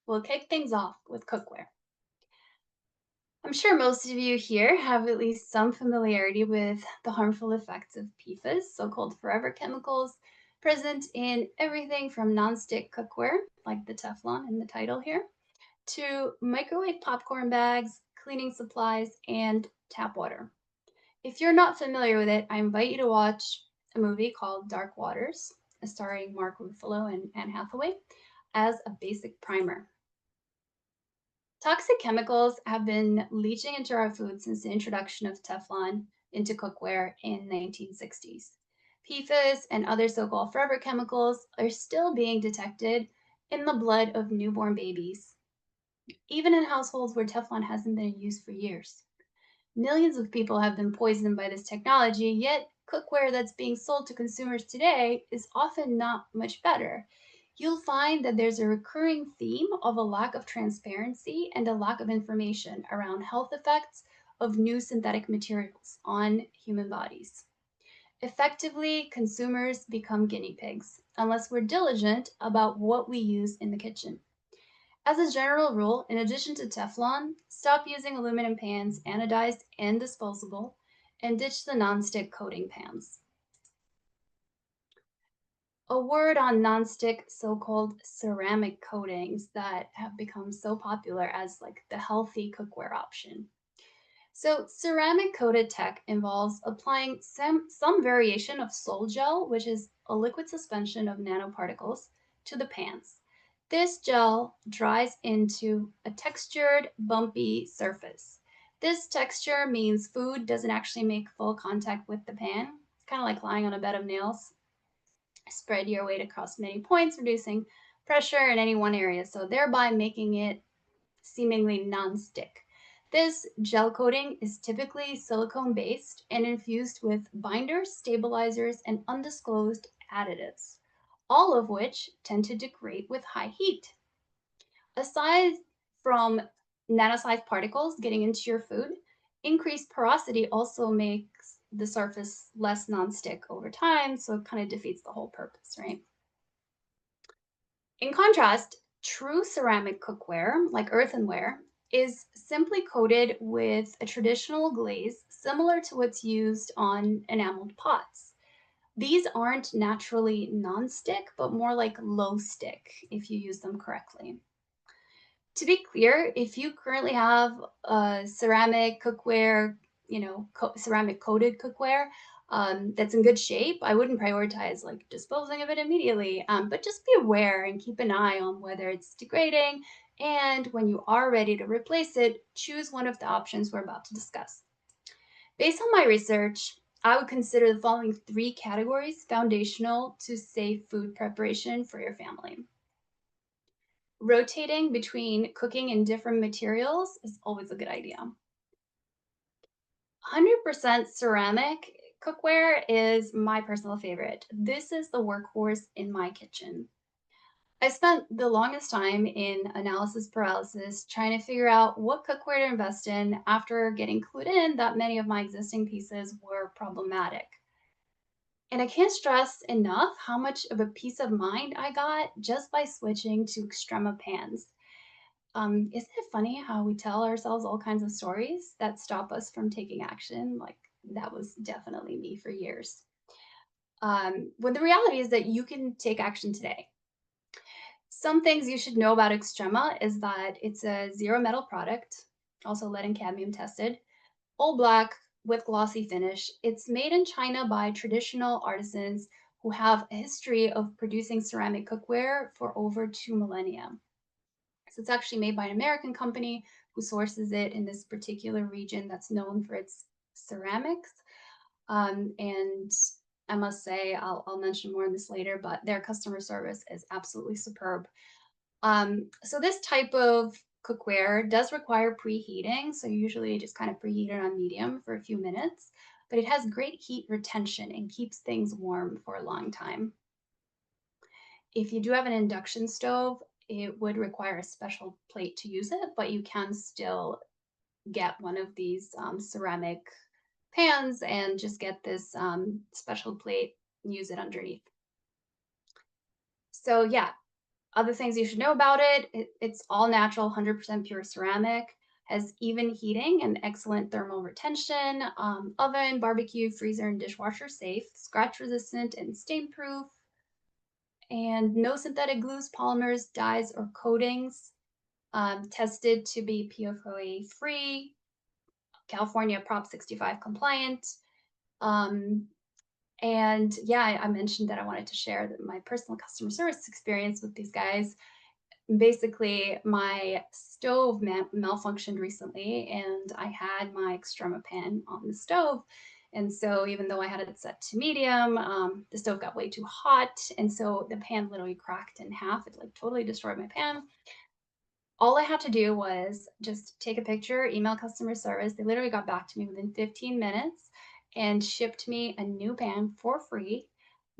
We'll kick things off with cookware. I'm sure most of you here have at least some familiarity with the harmful effects of PFAS, so called forever chemicals, present in everything from nonstick cookware, like the Teflon in the title here, to microwave popcorn bags, cleaning supplies, and tap water. If you're not familiar with it, I invite you to watch a movie called Dark Waters, starring Mark Ruffalo and Anne Hathaway, as a basic primer. Toxic chemicals have been leaching into our food since the introduction of Teflon into cookware in the 1960s. PFAS and other so-called forever chemicals are still being detected in the blood of newborn babies, even in households where Teflon hasn't been in use for years. Millions of people have been poisoned by this technology, yet cookware that's being sold to consumers today is often not much better. You'll find that there's a recurring theme of a lack of transparency and a lack of information around health effects of new synthetic materials on human bodies. Effectively, consumers become guinea pigs unless we're diligent about what we use in the kitchen. As a general rule, in addition to Teflon, stop using aluminum pans, anodized and disposable, and ditch the nonstick coating pans. A word on nonstick so-called ceramic coatings that have become so popular as like the healthy cookware option. So ceramic coated tech involves applying some variation of sol gel, which is a liquid suspension of nanoparticles, to the pans. This gel dries into a textured, bumpy surface. This texture means food doesn't actually make full contact with the pan. It's kind of like lying on a bed of nails. Spread your weight across many points, reducing pressure in any one area, so thereby making it seemingly non-stick. This gel coating is typically silicone-based and infused with binders, stabilizers, and undisclosed additives, all of which tend to degrade with high heat. Aside from nanosized particles getting into your food, increased porosity also makes the surface less non-stick over time, so it kind of defeats the whole purpose, right? In contrast, true ceramic cookware, like earthenware, is simply coated with a traditional glaze similar to what's used on enameled pots. These aren't naturally non-stick, but more like low stick if you use them correctly. To be clear, if you currently have a ceramic cookware, ceramic coated cookware that's in good shape, I wouldn't prioritize like disposing of it immediately, but just be aware and keep an eye on whether it's degrading. And when you are ready to replace it, choose one of the options we're about to discuss. Based on my research, I would consider the following three categories foundational to safe food preparation for your family. Rotating between cooking in different materials is always a good idea. 100% ceramic cookware is my personal favorite. This is the workhorse in my kitchen. I spent the longest time in analysis paralysis trying to figure out what cookware to invest in after getting clued in that many of my existing pieces were problematic. And I can't stress enough how much of a peace of mind I got just by switching to Extrema pans. Isn't it funny how we tell ourselves all kinds of stories that stop us from taking action? Like that was definitely me for years. When the reality is that you can take action today. Some things you should know about Extrema is that it's a zero metal product, also lead and cadmium tested, all black with glossy finish. It's made in China by traditional artisans who have a history of producing ceramic cookware for over 2 millennia. So it's actually made by an American company who sources it in this particular region that's known for its ceramics. And I must say, I'll mention more on this later, but their customer service is absolutely superb. So this type of cookware does require preheating. So usually just kind of preheat it on medium for a few minutes, but it has great heat retention and keeps things warm for a long time. If you do have an induction stove, it would require a special plate to use it, but you can still get one of these ceramic pans and just get this special plate and use it underneath. So yeah, Other things you should know about it, it's all natural, 100% pure ceramic, has even heating and excellent thermal retention, oven, barbecue, freezer, and dishwasher safe, scratch resistant and stain proof, and no synthetic glues, polymers, dyes, or coatings. Tested to be PFOA free, California Prop 65 compliant. Um, and yeah, I mentioned that I wanted to share my personal customer service experience with these guys. Basically, my stove malfunctioned recently, and I had my extrema pan on the stove. And so, even though I had it set to medium, the stove got way too hot, and so the pan literally cracked in half. It like totally destroyed my pan. All I had to do was just take a picture, email customer service. They literally got back to me within 15 minutes and shipped me a new pan for free.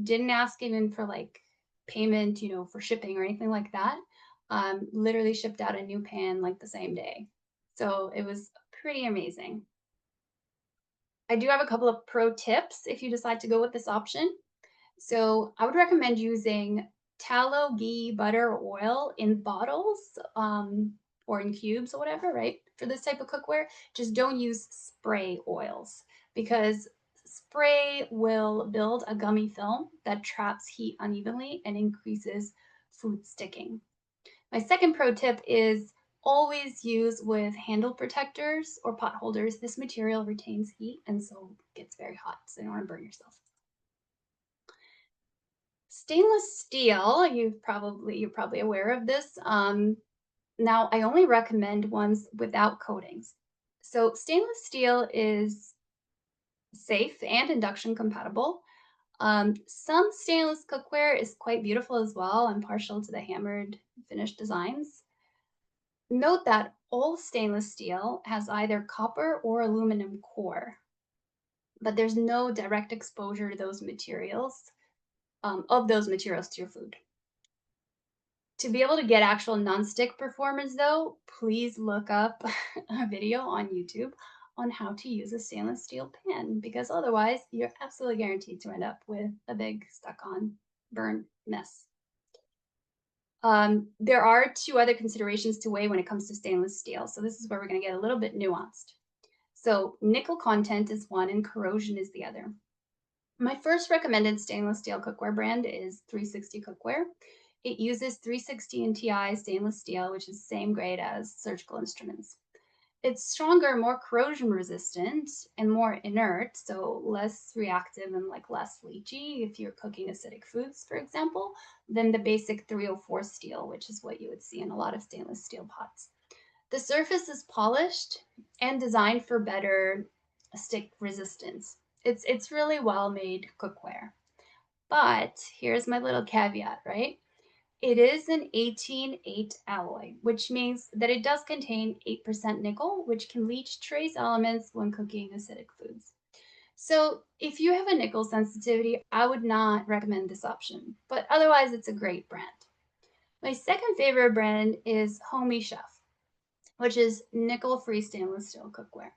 Didn't ask even for like payment, for shipping or anything like that. Literally shipped out a new pan like the same day. So it was pretty amazing. I do have a couple of pro tips if you decide to go with this option. So I would recommend using tallow, ghee, butter, or oil in bottles, or in cubes or whatever, right? For this type of cookware, just don't use spray oils because spray will build a gummy film that traps heat unevenly and increases food sticking. My second pro tip is always use with handle protectors or pot holders. This material retains heat and so gets very hot, so you don't want to burn yourself. Stainless steel, you're probably aware of this. Now I only recommend ones without coatings. So stainless steel is safe and induction compatible. Some stainless cookware is quite beautiful as well. I'm partial to the hammered finished designs. Note that all stainless steel has either copper or aluminum core, but there's no direct exposure to those materials, of those materials to your food. To be able to get actual non-stick performance though, please look up a video on YouTube on how to use a stainless steel pan because otherwise you're absolutely guaranteed to end up with a big stuck on burn mess. There are two other considerations to weigh when it comes to stainless steel. So this is where we're going to get a little bit nuanced. So nickel content is one and corrosion is the other. My first recommended stainless steel cookware brand is 360 Cookware. It uses 360 and TI stainless steel, which is the same grade as surgical instruments. It's stronger, more corrosion resistant, and more inert, so less reactive and like less leachy if you're cooking acidic foods, for example, than the basic 304 steel, which is what you would see in a lot of stainless steel pots. The surface is polished and designed for better stick resistance. It's really well-made cookware. But here's my little caveat, right? It is an 18-8 alloy, which means that it does contain 8% nickel, which can leach trace elements when cooking acidic foods. So if you have a nickel sensitivity, I would not recommend this option, but otherwise it's a great brand. My second favorite brand is Homey Chef, which is nickel-free stainless steel cookware.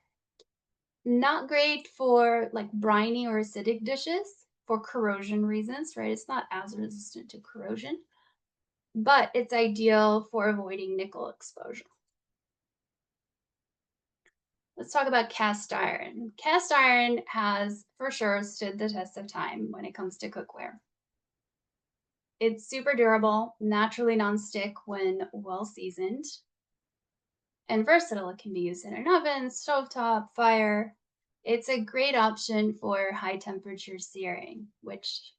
Not great for like briny or acidic dishes for corrosion reasons, right? It's not as resistant to corrosion, but it's ideal for avoiding nickel exposure. Let's talk about cast iron. Cast iron has for sure stood the test of time when it comes to cookware. It's super durable, naturally nonstick when well seasoned, and versatile. It can be used in an oven, stovetop, fire. It's a great option for high temperature searing, which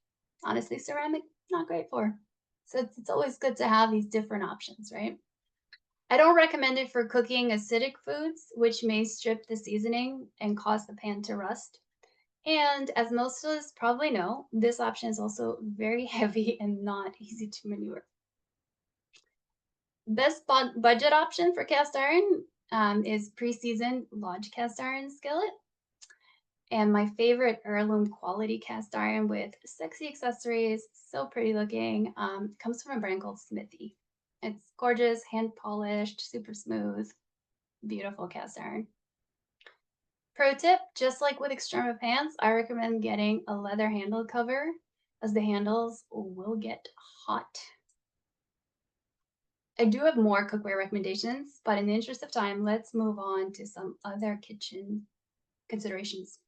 honestly ceramic not great for. So it's always good to have these different options, right? I don't recommend it for cooking acidic foods, which may strip the seasoning and cause the pan to rust. And as most of us probably know, this option is also very heavy and not easy to maneuver. Best budget option for cast iron is pre-seasoned Lodge cast iron skillet. And my favorite heirloom quality cast iron with sexy accessories, so pretty looking, comes from a brand called Smithy. It's gorgeous, hand polished, super smooth, beautiful cast iron. Pro tip, just like with extrema pans, I recommend getting a leather handle cover as the handles will get hot. I do have more cookware recommendations, but in the interest of time, let's move on to some other kitchen considerations.